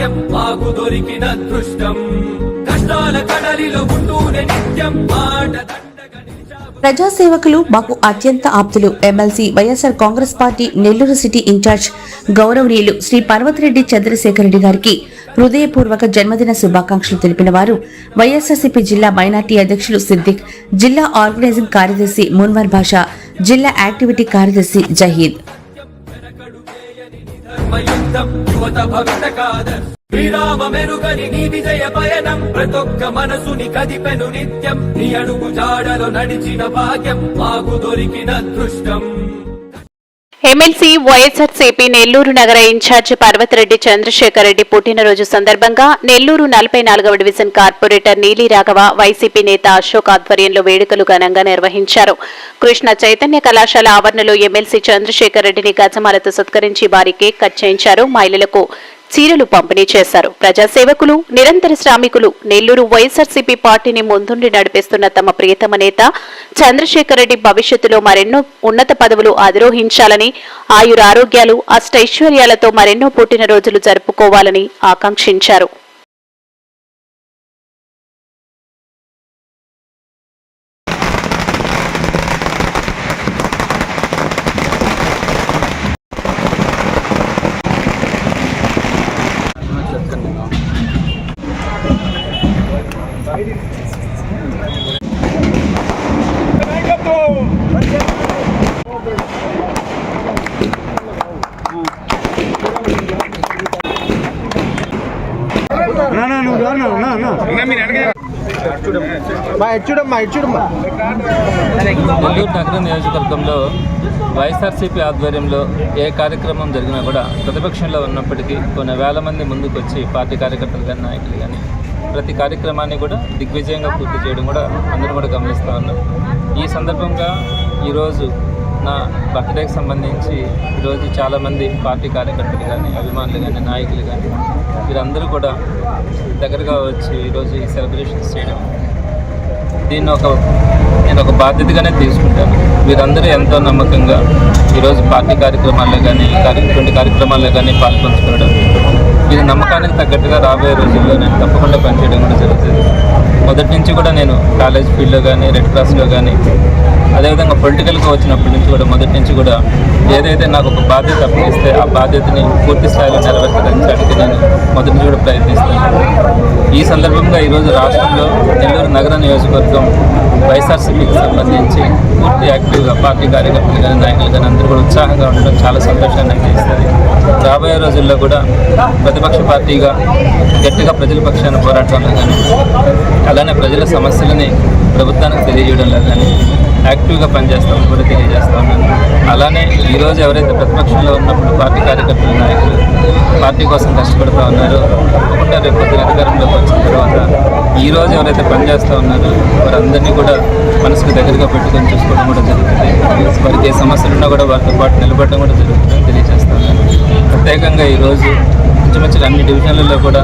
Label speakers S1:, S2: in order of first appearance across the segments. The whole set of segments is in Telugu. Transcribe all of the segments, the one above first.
S1: భాగ్యం మాకు దొరికిన దృష్టం కష్టాల కడలిలో ఉంటూనే నిత్యం మాట
S2: ప్రజాసేవకులు మాకు అత్యంత ఆప్తులు MLC YSR Congress party Nellore city incharge గౌరవనీయులు శ్రీ పర్వతిరెడ్డి చంద్రశేఖర్ రెడ్డి గారికి హృదయపూర్వక జన్మదిన శుభాకాంక్షలు తెలిపిన వారు వైఎస్ఆర్సీపీ జిల్లా మైనార్టీ అధ్యక్షులు సిద్దిక్, జిల్లా ఆర్గనైజింగ్ కార్యదర్శి మున్వర్ భాషా, జిల్లా యాక్టివిటీ కార్యదర్శి జహీద్.
S1: శ్రీరామ మెరుగని నీ విజయ పయనం ప్రతొక్క మనసుని కదిపెను నిత్యం నీ అడుగు జాడలో నడిచిన భాగ్యం మాకు దొరికిన దృష్టం.
S3: ఎమ్మెల్సీ వైఎస్ఆర్సీపీ నెల్లూరు నగర ఇన్ఛార్జ్ పర్వతిరెడ్డి చంద్రశేఖర్ రెడ్డి పుట్టినరోజు సందర్భంగా నెల్లూరు 44వ డివిజన్ కార్పొరేటర్ నీలి రాఘవ, వైసీపీ నేత అశోక్ ఆధ్వర్యంలో వేడుకలు ఘనంగా నిర్వహించారు. కృష్ణ చైతన్య కళాశాల ఆవరణలో ఎమ్మెల్సీ చంద్రశేఖర్ రెడ్డిని గజమాలతో సత్కరించి వారి కేక్ కట్ చేయించారు. మహిళలకు చీరలు పంపిణీ చేశారు. ప్రజాసేవకులు, నిరంతర శ్రామికులు, నెల్లూరు వైఎస్ఆర్సీపీ పార్టీని ముందుండి నడిపిస్తున్న తమ ప్రియతమ నేత చంద్రశేఖర్ రెడ్డి భవిష్యత్తులో మరెన్నో ఉన్నత పదవులు అధిరోహించాలని, ఆయురారోగ్యాలు, అష్టైశ్వర్యాలతో మరెన్నో పుట్టినరోజులు జరుపుకోవాలని ఆకాంక్షించారు.
S4: నెల్లూరు నగర నియోజకవర్గంలో వైఎస్ఆర్సీపీ ఆధ్వర్యంలో ఏ కార్యక్రమం జరిగినా కూడా ప్రతిపక్షంలో ఉన్నప్పటికీ కొన్ని వేల మంది ముందుకు వచ్చి పార్టీ కార్యకర్తలు కానీ, నాయకులు కానీ ప్రతి కార్యక్రమాన్ని కూడా దిగ్విజయంగా పూర్తి చేయడం కూడా అందరూ కూడా గమనిస్తూ ఉన్నాం. ఈ సందర్భంగా ఈరోజు నా బర్త్డేకి సంబంధించి ఈరోజు చాలామంది పార్టీ కార్యకర్తలు కానీ, అభిమానులు కానీ, నాయకులు కానీ వీరందరూ కూడా దగ్గరగా వచ్చి ఈరోజు ఈ సెలబ్రేషన్స్ చేయడం, దీన్ని నేను ఒక బాధ్యతగానే తీసుకుంటాను. వీరందరూ ఎంతో నమ్మకంగా ఈరోజు పార్టీ కార్యక్రమాల్లో కానీ, ఇటువంటి కార్యక్రమాల్లో కానీ పాల్పంచుకోవడం, వీరి నమ్మకానికి తగ్గట్టుగా రాబోయే రోజుల్లో నేను తప్పకుండా పనిచేయడం కూడా జరుగుతుంది. మొదటి నుంచి కూడా నేను కాలేజ్ ఫీల్డ్లో కానీ, రెడ్ క్రాస్లో కానీ, అదేవిధంగా పొలిటికల్గా వచ్చినప్పటి నుంచి కూడా మొదటి నుంచి కూడా ఏదైతే నాకు ఒక బాధ్యత అప్పగిస్తే ఆ బాధ్యతని పూర్తి స్థాయిలో నెరవేర్చడానికి నేను మొదటి నుంచి కూడా ప్రయత్నిస్తాను. ఈ సందర్భంగా ఈరోజు రాష్ట్రంలో నెల్లూరు నగర నియోజకవర్గం వైఎస్ఆర్సీపీకి సంబంధించి పూర్తి యాక్టివ్గా పార్టీ కార్యకర్తలు కానీ, నాయకులు కానీ అందరూ కూడా ఉత్సాహంగా ఉండడం చాలా సంతోషాన్ని అందిస్తుంది. రాబోయే రోజుల్లో కూడా ప్రతిపక్ష పార్టీగా గట్టిగా ప్రజల పక్షాన పోరాటంలో కానీ, అలానే ప్రజల సమస్యలని ప్రభుత్వానికి తెలియజేయడంలో కానీ యాక్టివ్గా పనిచేస్తామని కూడా తెలియజేస్తా ఉన్నాను. అలానే ఈరోజు ఎవరైతే ప్రతిపక్షంలో ఉన్నప్పుడు పార్టీ కార్యకర్తలు, నాయకులు పార్టీ కోసం కష్టపడుతూ ఉన్నారో తప్పకుండా రేపు పొద్దున అధికారంలోకి వచ్చిన తర్వాత ఈరోజు ఎవరైతే పనిచేస్తూ ఉన్నారో వారందరినీ కూడా మనసుకు దగ్గరగా పెట్టుకొని చూసుకోవడం కూడా జరుగుతుంది. వారికి ఏ సమస్యలు ఉన్నా కూడా వారితో పాటు నిలబడడం కూడా జరుగుతుందని తెలియజేస్తా ఉన్నాను. ప్రత్యేకంగా ఈరోజు ఇంచుమించుగా అన్ని డివిజన్లలో కూడా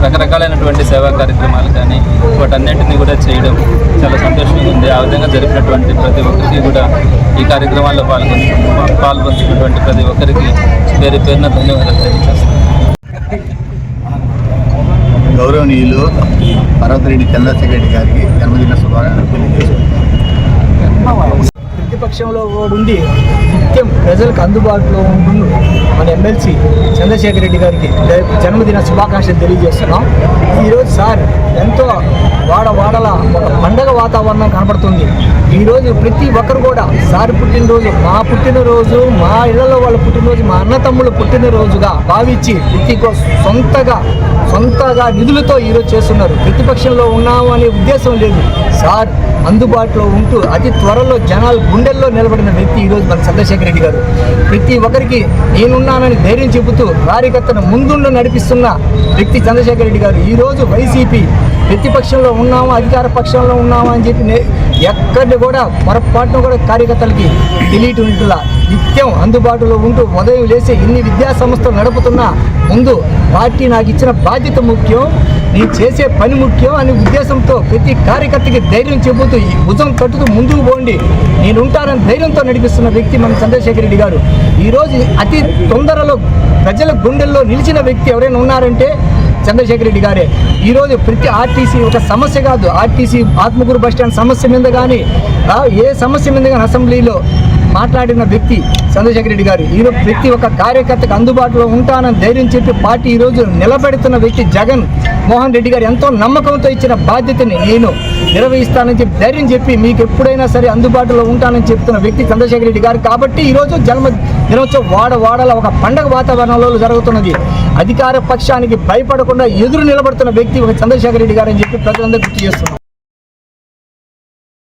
S4: రకరకాలైనటువంటి సేవా కార్యక్రమాలు కానీ వాటన్నింటినీ కూడా చేయడం చాలా సంతోషంగా ఉంది. ఆ విధంగా జరిపినటువంటి ప్రతి ఒక్కరికి కూడా ఈ కార్యక్రమాల్లో పాల్పంచుకున్నటువంటి ప్రతి ఒక్కరికి పేరు పేరున ధన్యవాదాలు తెలియజేస్తాను.
S5: గౌరవనీయులు పర్వతిరెడ్డి చంద్రశేఖర్ రెడ్డి గారికి జన్మదిన శుభాకాంక్షలు తెలియజేస్తున్నాను.
S6: ప్రతిపక్షంలో ఉండి నిత్యం ప్రజలకు అందుబాటులో ఉంటున్న మన ఎమ్మెల్సీ చంద్రశేఖర్ రెడ్డి గారికి జన్మదిన శుభాకాంక్షలు తెలియజేస్తున్నాం. ఈరోజు సార్ ఎంతో వాడల ఒక పండగ వాతావరణం కనబడుతుంది. ఈరోజు ప్రతి ఒక్కరు కూడా సార్ పుట్టినరోజు, మా పుట్టినరోజు, మా ఇళ్లలో వాళ్ళ పుట్టినరోజు, మా అన్న తమ్ముళ్ళ పుట్టినరోజుగా భావించి సొంతగా నిధులతో ఈరోజు చేస్తున్నారు. ప్రతిపక్షంలో ఉన్నాము అనే ఉద్దేశం లేదు. సార్ అందుబాటులో ఉంటూ అతి త్వరలో జనాలు గుండెల్లో నిలబడిన వ్యక్తి ఈరోజు మన చంద్రశేఖర్ రెడ్డి గారు. ప్రతి ఒక్కరికి నేనున్నానని ధైర్యం చెబుతూ కార్యకర్తను ముందుండి నడిపిస్తున్న వ్యక్తి చంద్రశేఖర్ రెడ్డి గారు. ఈరోజు వైసీపీ ప్రతిపక్షంలో ఉన్నామా అధికార పక్షంలో ఉన్నామా అని చెప్పి ఎక్కడ కూడా పొరపాటును కూడా కార్యకర్తలకి తెలియటంలా నిత్యం అందుబాటులో ఉంటూ ఉదయం లేచి ఇన్ని విద్యా సంస్థలు నడుపుతున్నా ముందు పార్టీ నాకు ఇచ్చిన బాధ్యత ముఖ్యం, నేను చేసే పని ముఖ్యం అనే ఉద్దేశంతో ప్రతి కార్యకర్తకి ధైర్యం చెబుతూ ఈ భుజం తట్టుతూ ముందుకు పోండి నేను ఉంటానని ధైర్యంతో నడిపిస్తున్న వ్యక్తి మన చంద్రశేఖర్ రెడ్డి గారు. ఈరోజు అతి తొందరలో ప్రజల గుండెల్లో నిలిచిన వ్యక్తి ఎవరైనా ఉన్నారంటే చంద్రశేఖర్ రెడ్డి గారే. ఈరోజు ప్రతి ఆర్టీసీ ఒక సమస్య కాదు, ఆర్టీసీ ఆత్మకూరు బస్టాండ్ సమస్య మీద కానీ ఏ సమస్య మీద కానీ అసెంబ్లీలో మాట్లాడిన వ్యక్తి చంద్రశేఖర్ రెడ్డి గారు. ఈరోజు ప్రతి ఒక్క కార్యకర్తకు అందుబాటులో ఉంటానని ధైర్యం చెప్పి పార్టీ ఈరోజు నిలబెడుతున్న వ్యక్తి జగన్ మోహన్ రెడ్డి గారు ఎంతో నమ్మకంతో ఇచ్చిన బాధ్యతని నేను నిర్వహిస్తానని చెప్పి ధైర్యం చెప్పి మీకు ఎప్పుడైనా సరే అందుబాటులో ఉంటానని చెప్తున్న వ్యక్తి చంద్రశేఖర్ రెడ్డి గారు. కాబట్టి ఈరోజు దినోత్సవం వాడల ఒక పండగ వాతావరణంలో జరుగుతున్నది. అధికార పక్షానికి భయపడకుండా ఎదురు నిలబడుతున్న వ్యక్తి ఒక చంద్రశేఖర్ రెడ్డి గారు అని చెప్పి ప్రజలందరూ గుర్తు చేస్తున్నారు.